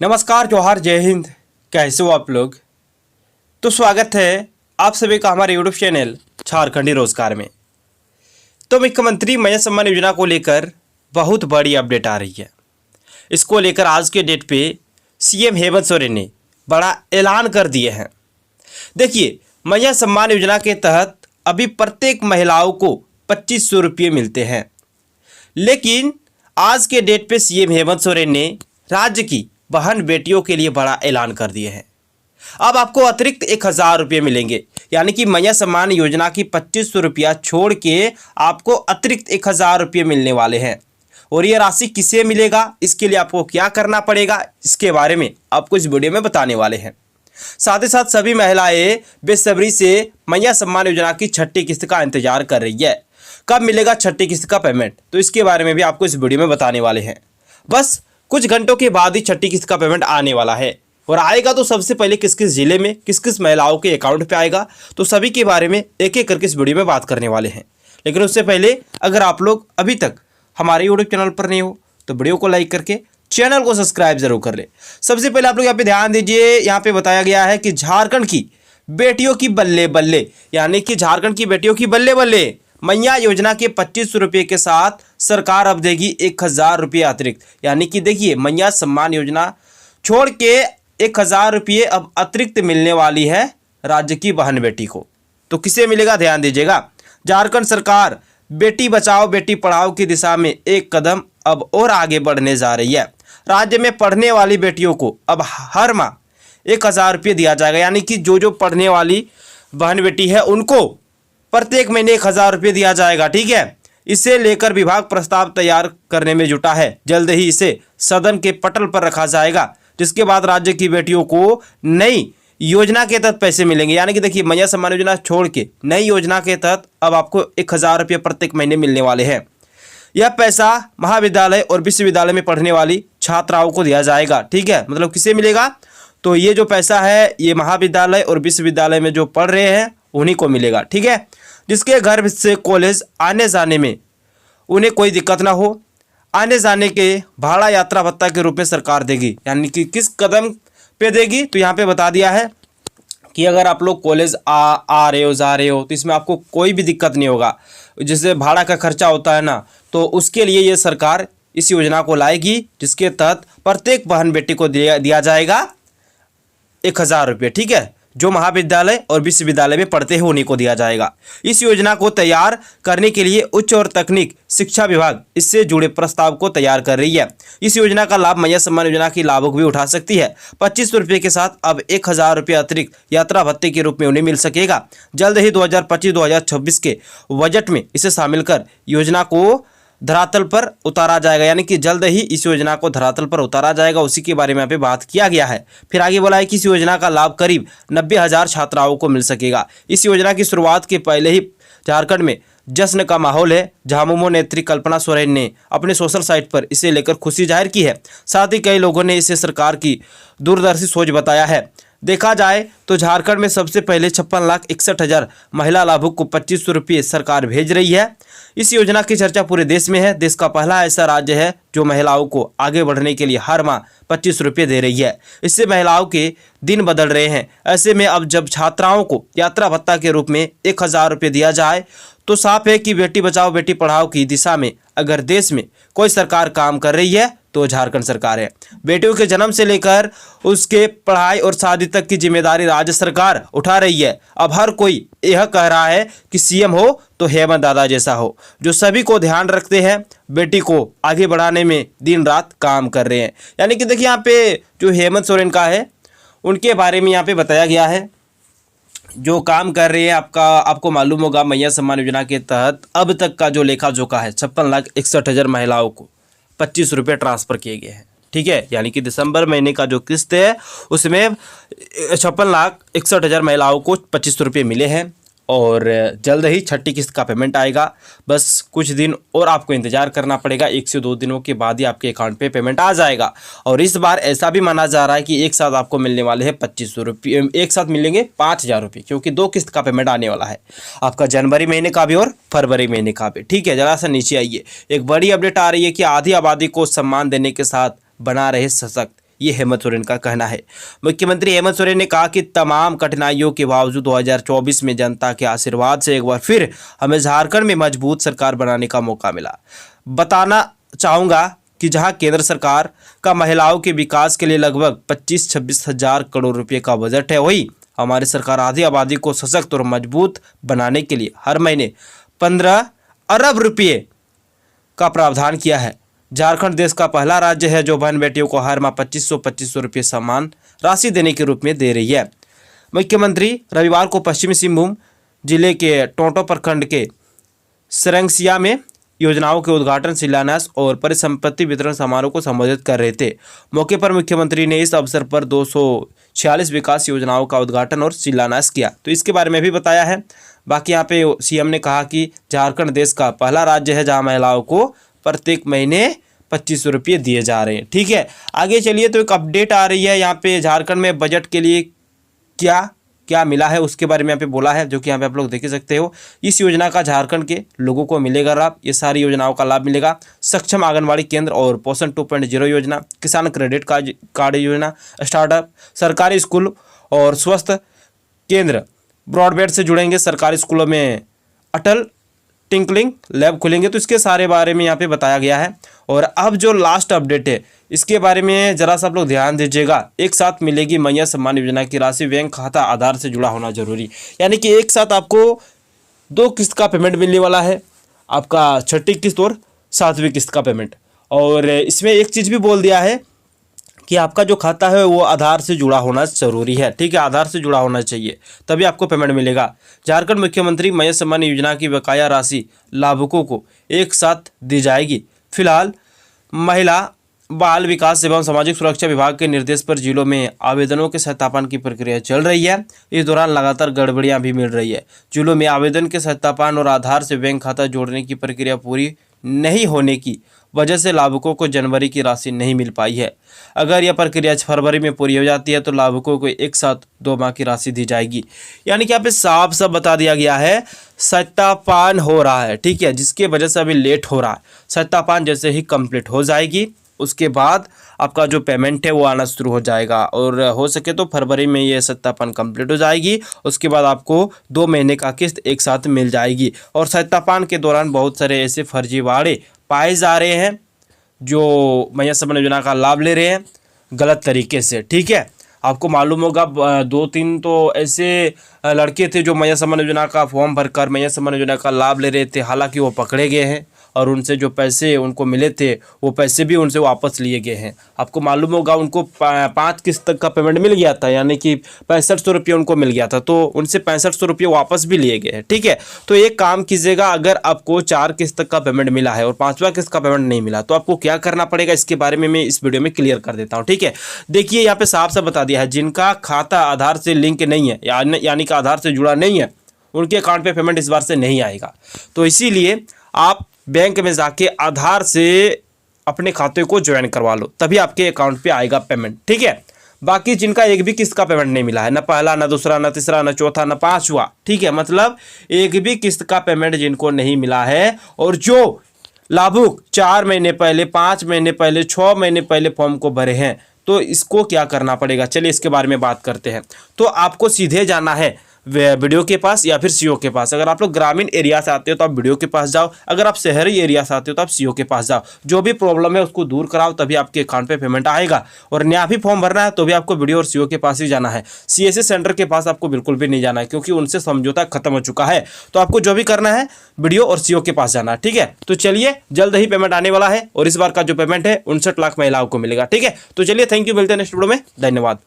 नमस्कार, जोहार, जय हिंद। कैसे हो आप लोग? तो स्वागत है आप सभी का हमारे यूट्यूब चैनल झारखंडी रोजगार में। तो मुख्यमंत्री मत्स्य सम्मान योजना को लेकर बहुत बड़ी अपडेट आ रही है। इसको लेकर आज के डेट पे सीएम हेमंत सोरेन ने बड़ा ऐलान कर दिए हैं। देखिए, मत्स्य सम्मान योजना के तहत अभी प्रत्येक महिलाओं को 2500 रुपये मिलते हैं, लेकिन आज के डेट पे सीएम हेमंत सोरेन ने राज्य की बहन बेटियों के लिए बड़ा ऐलान कर दिए हैं। अब आपको अतिरिक्त 1000 रुपये मिलेंगे, यानी कि मत्स्य सम्मान योजना की 2500 रुपया छोड़ के आपको अतिरिक्त 1000 रुपये मिलने वाले हैं। और ये राशि किसे मिलेगा, इसके लिए आपको क्या करना पड़ेगा, इसके बारे में आपको इस वीडियो में बताने वाले हैं। साथ ही साथ सभी महिलाएं बेसब्री से मत्स्य सम्मान योजना की छठी किस्त का इंतजार कर रही है। कब मिलेगा छठी किस्त का पेमेंट, तो इसके बारे में भी आपको इस वीडियो में बताने वाले हैं। बस कुछ घंटों के बाद ही छठी किस्त का पेमेंट आने वाला है, और आएगा तो सबसे पहले किस किस जिले में किस किस महिलाओं के अकाउंट पे आएगा, तो सभी के बारे में एक एक करके इस वीडियो में बात करने वाले हैं। लेकिन उससे पहले अगर आप लोग अभी तक हमारे यूट्यूब चैनल पर नहीं हो तो वीडियो को लाइक करके चैनल को सब्सक्राइब जरूर कर ले। सबसे पहले आप लोग यहाँ पे ध्यान दीजिए, यहाँ पे बताया गया है कि झारखंड की बेटियों की बल्ले बल्ले, यानी कि झारखंड की बेटियों की बल्ले बल्ले मत्स्य योजना के 2500 रुपये के साथ सरकार अब देगी 1000 रुपये अतिरिक्त। यानी कि देखिए, मत्स्य सम्मान योजना छोड़ के 1000 रुपये अब अतिरिक्त मिलने वाली है राज्य की बहन बेटी को। तो किसे मिलेगा, ध्यान दीजिएगा। झारखंड सरकार बेटी बचाओ बेटी पढ़ाओ की दिशा में एक कदम अब और आगे बढ़ने जा रही है। राज्य में पढ़ने वाली बेटियों को अब हर माह 1000 रुपये दिया जाएगा, यानी कि जो पढ़ने वाली बहन बेटी है उनको प्रत्येक महीने 1000 रुपये दिया जाएगा। ठीक है, इसे लेकर विभाग प्रस्ताव तैयार करने में जुटा है। जल्द ही इसे सदन के पटल पर रखा जाएगा, जिसके बाद राज्य की बेटियों को नई योजना के तहत पैसे मिलेंगे। यानी कि देखिए, मत्स्य सम्मान योजना छोड़ के नई योजना के तहत अब आपको 1000 रुपये प्रत्येक महीने मिलने वाले हैं। यह पैसा महाविद्यालय और विश्वविद्यालय में पढ़ने वाली छात्राओं को दिया जाएगा। ठीक है, मतलब किसे मिलेगा, तो ये जो पैसा है ये महाविद्यालय और विश्वविद्यालय में जो पढ़ रहे हैं उन्हीं को मिलेगा। ठीक है, जिसके घर से कॉलेज आने जाने में उन्हें कोई दिक्कत ना हो, आने जाने के भाड़ा यात्रा भत्ता के रूप में सरकार देगी। यानी कि किस कदम पे देगी, तो यहाँ पे बता दिया है कि अगर आप लोग कॉलेज आ रहे हो जा रहे हो तो इसमें आपको कोई भी दिक्कत नहीं होगा। जैसे भाड़ा का खर्चा होता है ना, तो उसके लिए ये सरकार इस योजना को लाएगी, जिसके तहत प्रत्येक बहन बेटी को दिया जाएगा 1000 रुपये। ठीक है, जो महाविद्यालय और विश्वविद्यालय में पढ़ते हैं उन्हीं को दिया जाएगा। इस योजना को तैयार करने के लिए उच्च और तकनीक शिक्षा विभाग इससे जुड़े प्रस्ताव को तैयार कर रही है। इस योजना का लाभ मत्स्य सम्मान योजना की लाभुक भी उठा सकती है। 2500 रुपये के साथ अब 1000 रुपये अतिरिक्त यात्रा भत्ते के रूप में उन्हें मिल सकेगा। जल्द ही 2025-2026 के बजट में इसे शामिल कर योजना को धरातल पर उतारा जाएगा। यानी कि जल्द ही इस योजना को धरातल पर उतारा जाएगा, उसी के बारे में यहाँ पे बात किया गया है। फिर आगे बोला है कि इस योजना का लाभ करीब 90,000 छात्राओं को मिल सकेगा। इस योजना की शुरुआत के पहले ही झारखंड में जश्न का माहौल है। झामुमो नेत्री कल्पना सोरेन ने अपने सोशल साइट पर इसे लेकर खुशी जाहिर की है। साथ ही कई लोगों ने इसे सरकार की दूरदर्शी सोच बताया है। देखा जाए तो झारखंड में सबसे पहले 56,61,000 महिला लाभुक को 2500 रुपये सरकार भेज रही है। इस योजना की चर्चा पूरे देश में है। देश का पहला ऐसा राज्य है जो महिलाओं को आगे बढ़ने के लिए हर माह 25 रुपये दे रही है। इससे महिलाओं के दिन बदल रहे हैं। ऐसे में अब जब छात्राओं को यात्रा भत्ता के रूप में 1000 रुपये दिया जाए तो साफ है कि बेटी बचाओ बेटी पढ़ाओ की दिशा में अगर देश में कोई सरकार काम कर रही है तो झारखंड सरकार है। बेटियों के जन्म से लेकर उसके पढ़ाई और शादी तक की जिम्मेदारी राज्य सरकार उठा रही है। अब हर कोई यह कह रहा है कि सीएम हो तो हेमंत दादा जैसा हो, जो सभी को ध्यान रखते हैं, बेटी को आगे बढ़ाने में दिन रात काम कर रहे हैं। यानी कि देखिए, यहाँ पे जो हेमंत सोरेन का है उनके बारे में यहाँ पे बताया गया है, जो काम कर रहे हैं। आपको मालूम होगा मत्स्य सम्मान योजना के तहत अब तक का जो लेखा जोखा है 56,61,000 महिलाओं को 25 रुपये ट्रांसफ़र किए गए हैं। ठीक है, यानी कि दिसंबर महीने का जो किस्त है उसमें 56,61,000 महिलाओं को 25 रुपये मिले हैं। और जल्द ही छठी किस्त का पेमेंट आएगा। बस कुछ दिन और आपको इंतज़ार करना पड़ेगा, 1 से 2 दिनों के बाद ही आपके अकाउंट पे पेमेंट आ जाएगा। और इस बार ऐसा भी माना जा रहा है कि एक साथ आपको मिलने वाले हैं 2500 रुपये, एक साथ मिलेंगे 5000 रुपये, क्योंकि 2 किस्त का पेमेंट आने वाला है आपका, जनवरी महीने का भी और फरवरी महीने का भी। ठीक है, ज़रा सा नीचे आइए, एक बड़ी अपडेट आ रही है कि आधी आबादी को सम्मान देने के साथ बना रहे सशक्त, ये हेमंत सोरेन का कहना है। मुख्यमंत्री हेमंत सोरेन ने कहा कि तमाम कठिनाइयों के बावजूद 2024 में जनता के आशीर्वाद से एक बार फिर हमें झारखंड में मजबूत सरकार बनाने का मौका मिला। बताना चाहूँगा कि जहां केंद्र सरकार का महिलाओं के विकास के लिए लगभग 25-26 हज़ार करोड़ रुपए का बजट है, वही हमारी सरकार आधी आबादी को सशक्त और मजबूत बनाने के लिए हर महीने 15 अरब रुपये का प्रावधान किया है। झारखंड देश का पहला राज्य है जो बहन बेटियों को हर माह 2500 रुपये समान राशि देने के रूप में दे रही है। मुख्यमंत्री रविवार को पश्चिमी सिंहभूम जिले के टोंटो प्रखंड के सरंगसिया में योजनाओं के उद्घाटन, शिलान्यास और परिसंपत्ति वितरण समारोह को संबोधित कर रहे थे। मौके पर मुख्यमंत्री ने इस अवसर पर 246 विकास योजनाओं का उद्घाटन और शिलान्यास किया, तो इसके बारे में भी बताया है। बाकी यहाँ पे सीएम ने कहा कि झारखंड देश का पहला राज्य है जहाँ महिलाओं को प्रत्येक महीने 2500 रुपये दिए जा रहे हैं। ठीक है, आगे चलिए। तो एक अपडेट आ रही है यहाँ पे झारखंड में बजट के लिए क्या क्या मिला है उसके बारे में यहाँ पे बोला है, जो कि यहाँ पे आप लोग देख सकते हो। इस योजना का झारखंड के लोगों को मिलेगा लाभ। ये सारी योजनाओं का लाभ मिलेगा। सक्षम आंगनबाड़ी केंद्र और पोषण 2.0 योजना, किसान क्रेडिट कार्ड योजना, स्टार्टअप, सरकारी स्कूल और स्वस्थ केंद्र ब्रॉडबैंड से जुड़ेंगे। सरकारी स्कूलों में अटल टिंकलिंग लैब खुलेंगे। तो इसके सारे बारे में यहाँ पे बताया गया है। और अब जो लास्ट अपडेट है इसके बारे में जरा सा आप लोग ध्यान दीजिएगा। एक साथ मिलेगी मैया सम्मान योजना की राशि, बैंक खाता आधार से जुड़ा होना जरूरी। यानी कि एक साथ आपको 2 किस्त का पेमेंट मिलने वाला है, आपका छठी किस्त और 7वीं किस्त का पेमेंट। और इसमें एक चीज़ भी बोल दिया है कि आपका जो खाता है वो आधार से जुड़ा होना जरूरी है। ठीक है, आधार से जुड़ा होना चाहिए, तभी आपको पेमेंट मिलेगा। झारखंड मुख्यमंत्री मैया सम्मान योजना की बकाया राशि लाभुकों को एक साथ दी जाएगी। फिलहाल महिला बाल विकास एवं सामाजिक सुरक्षा विभाग के निर्देश पर जिलों में आवेदनों के सत्यापन की प्रक्रिया चल रही है। इस दौरान लगातार गड़बड़ियां भी मिल रही है। जिलों में आवेदन के सत्यापन और आधार से बैंक खाता जोड़ने की प्रक्रिया पूरी नहीं होने की वजह से लाभुकों को जनवरी की राशि नहीं मिल पाई है। अगर यह प्रक्रिया फरवरी में पूरी हो जाती है तो लाभुकों को एक साथ 2 माह की राशि दी जाएगी। यानी कि यहाँ पे साफ साफ बता दिया गया है सत्यापन हो रहा है। ठीक है, जिसके वजह से अभी लेट हो रहा है। सत्यापन जैसे ही कंप्लीट हो जाएगी उसके बाद आपका जो पेमेंट है वो आना शुरू हो जाएगा। और हो सके तो फरवरी में ये सत्यापन कंप्लीट हो जाएगी। उसके बाद आपको 2 महीने का किस्त एक साथ मिल जाएगी। और सत्यापन के दौरान बहुत सारे ऐसे फर्जीवाड़े पाए जा रहे हैं जो मैया सम्मान योजना का लाभ ले रहे हैं गलत तरीके से। ठीक है, आपको मालूम होगा 2-3 तो ऐसे लड़के थे जो मैया सम्मान योजना का फॉर्म भरकर मैया सम्मान योजना का लाभ ले रहे थे। हालांकि वो पकड़े गए हैं और उनसे जो पैसे उनको मिले थे वो पैसे भी उनसे वापस लिए गए हैं। आपको मालूम होगा उनको 5 किस्त तक का पेमेंट मिल गया था, यानी कि 6500 रुपये उनको मिल गया था, तो उनसे 6500 रुपये वापस भी लिए गए हैं। ठीक है, तो एक काम कीजिएगा, अगर आपको 4 किस्त तक का पेमेंट मिला है और 5वां किस्त का पेमेंट नहीं मिला तो आपको क्या करना पड़ेगा इसके बारे में मैं इस वीडियो में क्लियर कर देता हूँ। ठीक है, देखिए यहाँ पे साफ साफ बता दिया है, जिनका खाता आधार से लिंक नहीं है यानी कि आधार से जुड़ा नहीं है उनके अकाउंट पे पेमेंट इस बार से नहीं आएगा। तो इसीलिए आप बैंक में जाके आधार से अपने खाते को ज्वाइन करवा लो, तभी आपके अकाउंट पे आएगा पेमेंट। ठीक है, बाकी जिनका एक भी किस्त का पेमेंट नहीं मिला है, ना पहला, ना दूसरा, ना तीसरा, ना चौथा, ना 5वां, ठीक है, मतलब एक भी किस्त का पेमेंट जिनको नहीं मिला है और जो लाभुक 4 महीने पहले, 5 महीने पहले, 6 महीने पहले फॉर्म को भरे हैं, तो इसको क्या करना पड़ेगा, चलिए इसके बारे में बात करते हैं। तो आपको सीधे जाना है वीडियो के पास या फिर सीओ के पास। अगर आप लोग ग्रामीण एरिया से आते हो तो आप वीडियो के पास जाओ, अगर आप शहरी एरिया से आते हो तो आप सीओ के पास जाओ। जो भी प्रॉब्लम है उसको दूर कराओ, तभी आपके अकाउंट पे पेमेंट आएगा। और नया भी फॉर्म भरना है तो भी आपको वीडियो और सीओ के पास ही जाना है। सीएससी सेंटर के पास आपको बिल्कुल भी नहीं जाना है, क्योंकि उनसे समझौता खत्म हो चुका है। तो आपको जो भी करना है वीडियो और सीओ के पास जाना है। ठीक है, तो चलिए जल्द ही पेमेंट आने वाला है और इस बार का जो पेमेंट है 59 लाख महिलाओं को मिलेगा। ठीक है, तो चलिए थैंक यू, मिलते हैं नेक्स्ट वीडियो में, धन्यवाद।